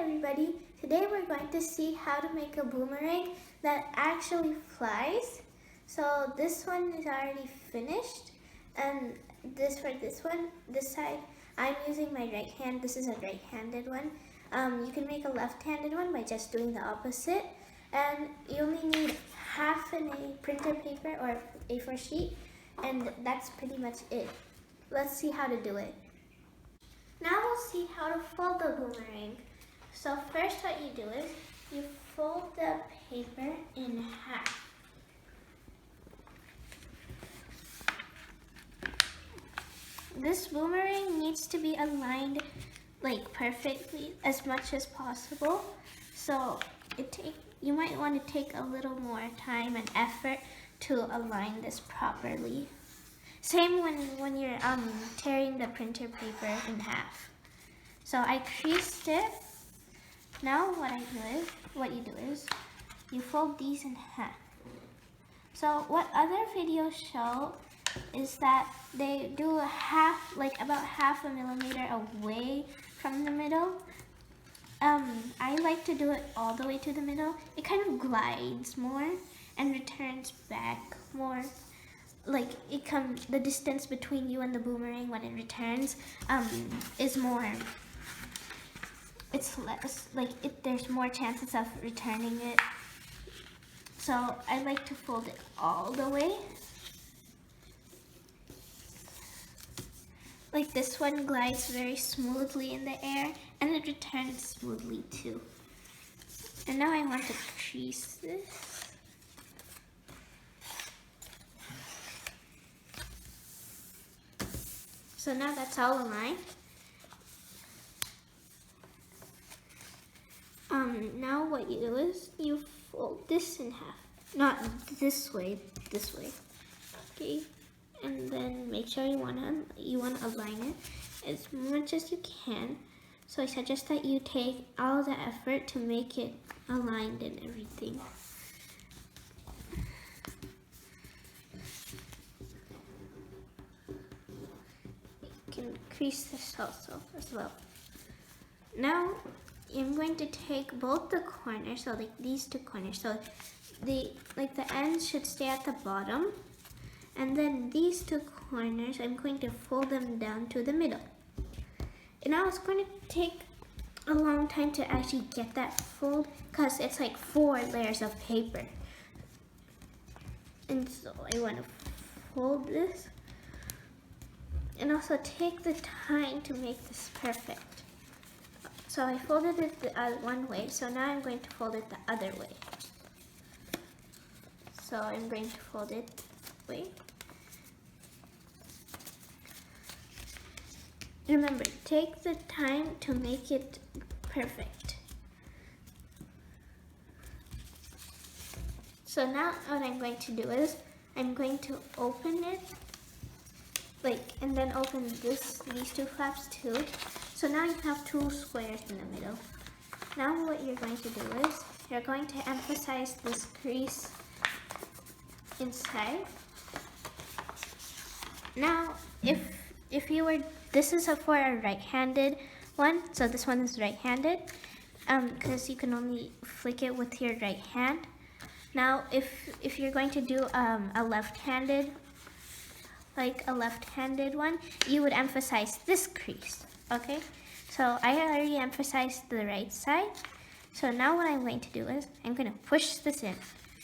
everybody, today we're going to see how to make a boomerang that actually flies. So this one is already finished, and this side, I'm using my right hand. This is a right-handed one. You can make a left-handed one by just doing the opposite, and you only need half an A printer paper or A4 sheet, and that's pretty much it. Let's see how to do it. Now we'll see how to fold the boomerang. So first what you do is you fold the paper in half. This boomerang needs to be aligned like perfectly as much as possible. So you might want to take a little more time and effort to align this properly. Same when you're tearing the printer paper in half. So I creased it. Now what you do is you fold these in half. So what other videos show is that they do about half a millimeter away from the middle. I like to do it all the way to the middle. It kind of glides more and returns back more. Like the distance between you and the boomerang when it returns is more. It's less, there's more chances of returning it. So I like to fold it all the way. Like this one glides very smoothly in the air and it returns smoothly too. And now I want to crease this. So now that's all aligned. Now what you do is you fold this in half. Not this way, this way. Okay? And then make sure you wanna align it as much as you can. So I suggest that you take all the effort to make it aligned and everything. Can crease this also as well. Now I'm going to take both the corners, so like these two corners, so the ends should stay at the bottom, and then these two corners I'm going to fold them down to the middle. And now it's going to take a long time to actually get that fold because it's like 4 layers of paper, and so I want to fold this. And also take the time to make this perfect. So I folded it one way, so now I'm going to fold it the other way. So I'm going to fold it this way. Remember, take the time to make it perfect. So now what I'm going to do is I'm going to open it. And then open these two flaps too. So now you have 2 squares in the middle. Now what you're going to do is you're going to emphasize this crease inside. Now this is for a right-handed one, so this one is right-handed because you can only flick it with your right hand. Now if you're going to do a left-handed one, you would emphasize this crease, okay? So I already emphasized the right side. So now what I'm going to do is I'm going to push this in.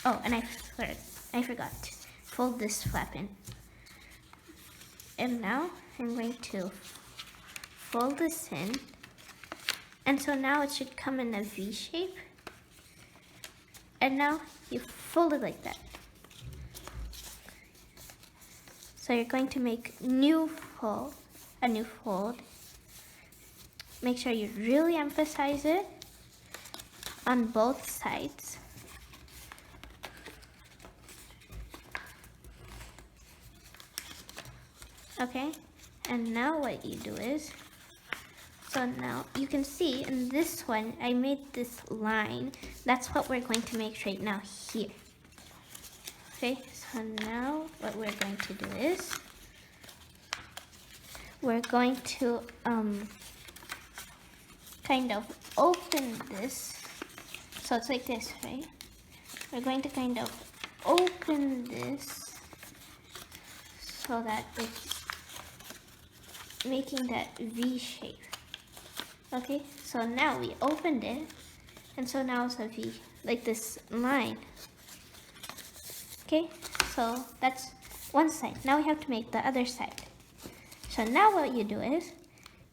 Oh, and I forgot to fold this flap in. And now I'm going to fold this in. And so now it should come in a V shape. And now you fold it like that. So you're going to make a new fold. Make sure you really emphasize it on both sides. Okay, and now what you do is, so now you can see in this one, I made this line. That's what we're going to make right now here. Okay, so now what we're going to do is we're going to kind of open this. So it's like this, right? We're going to kind of open this so that it's making that V shape. Okay, so now we opened it, and so now it's a V, like this line. Okay, so that's one side. Now we have to make the other side. So now what you do is,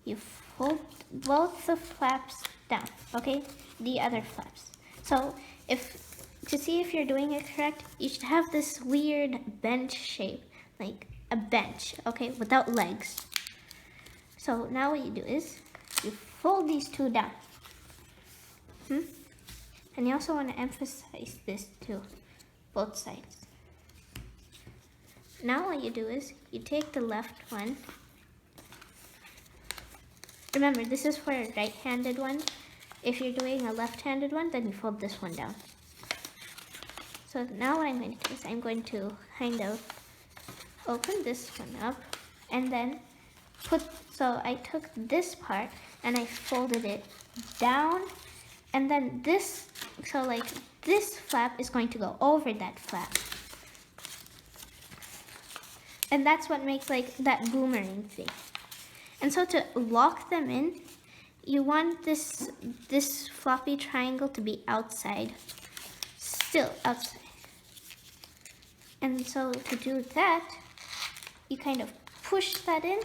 you fold both the flaps down, okay? The other flaps. So to see if you're doing it correct, you should have this weird bench shape, like a bench, okay, without legs. So now what you do is, you fold these two down. And you also want to emphasize this too, both sides. Now what you do is, you take the left one. Remember, this is for a right-handed one. If you're doing a left-handed one, then you fold this one down. So now what I'm going to do is, I'm going to kind of open this one up, and then so I took this part and I folded it down, and then this, so like this flap is going to go over that flap. And that's what makes like that boomerang thing. And so to lock them in, you want this floppy triangle to be outside, still outside. And so to do that, you kind of push that in,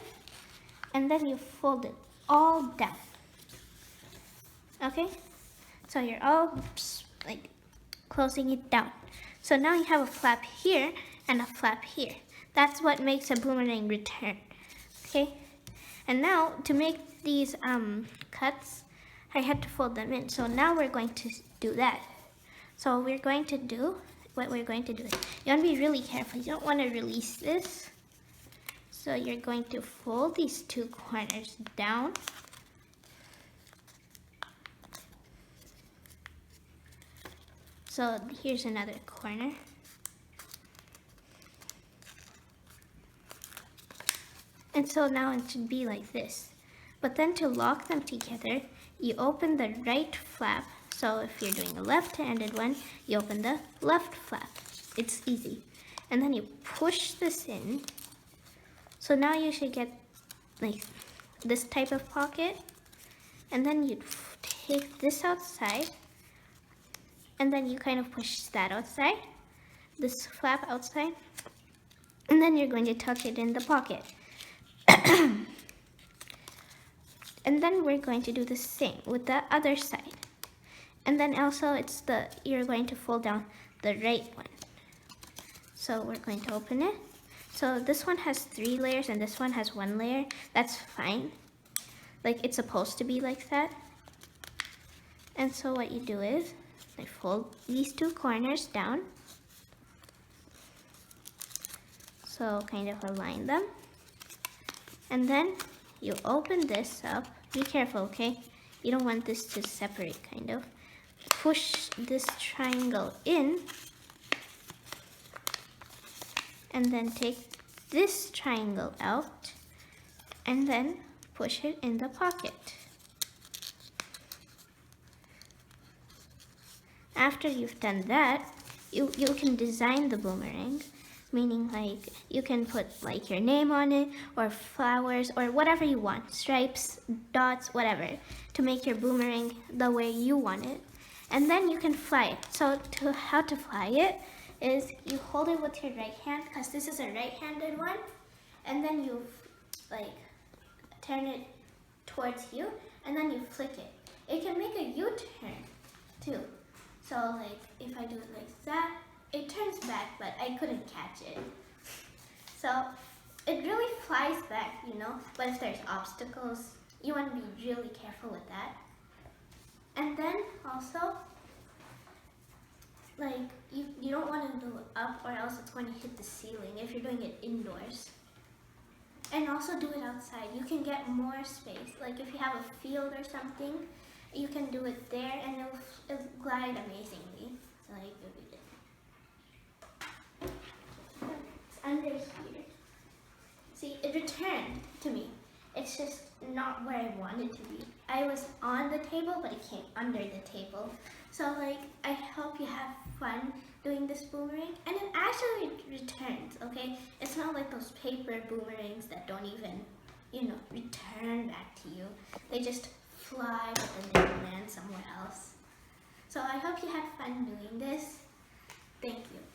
and then you fold it all down. Okay? So you're all like closing it down. So now you have a flap here and a flap here. That's what makes a boomerang return. Okay? And now to make these cuts, I had to fold them in. So now we're going to do that. So what we're going to do is, you want to be really careful. You don't want to release this. So you're going to fold these two corners down. So here's another corner. And so now it should be like this. But then to lock them together, you open the right flap. So if you're doing a left-handed one, you open the left flap. It's easy. And then you push this in. So now you should get like this type of pocket. And then you take this outside. And then you kind of push that outside. This flap outside. And then you're going to tuck it in the pocket. And then we're going to do the same with the other side. And then also you're going to fold down the right one. So we're going to open it. So this one has 3 layers and this one has 1 layer. That's fine. Like it's supposed to be like that. And so what you do is, I fold these 2 corners down. So kind of align them. And then you open this up. Be careful, okay? You don't want this to separate, kind of. Push this triangle in. And then take this triangle out. And then push it in the pocket. After you've done that, you can design the boomerang. Meaning like you can put like your name on it or flowers or whatever you want, stripes, dots, whatever, to make your boomerang the way you want it. And then you can fly it. So how to fly it is you hold it with your right hand, because this is a right-handed one, and then you like turn it towards you, and then you flick it. It can make a U-turn too. So like if I do it like that, it turns back, but I couldn't catch it. So it really flies back, you know, but if there's obstacles, you want to be really careful with that. And then also, like, you don't want to do it up or else it's going to hit the ceiling if you're doing it indoors. And also do it outside. You can get more space. Like if you have a field or something, you can do it there and it'll glide amazingly. Like it's under here. See, it returned to me. it's just not where I wanted to be. I was on the table, but it came under the table. So like, I hope you have fun doing this boomerang, and it actually returns, okay? It's not like those paper boomerangs that don't even, return back to you. They just fly, but then they land somewhere else. So I hope you had fun doing this. Thank you.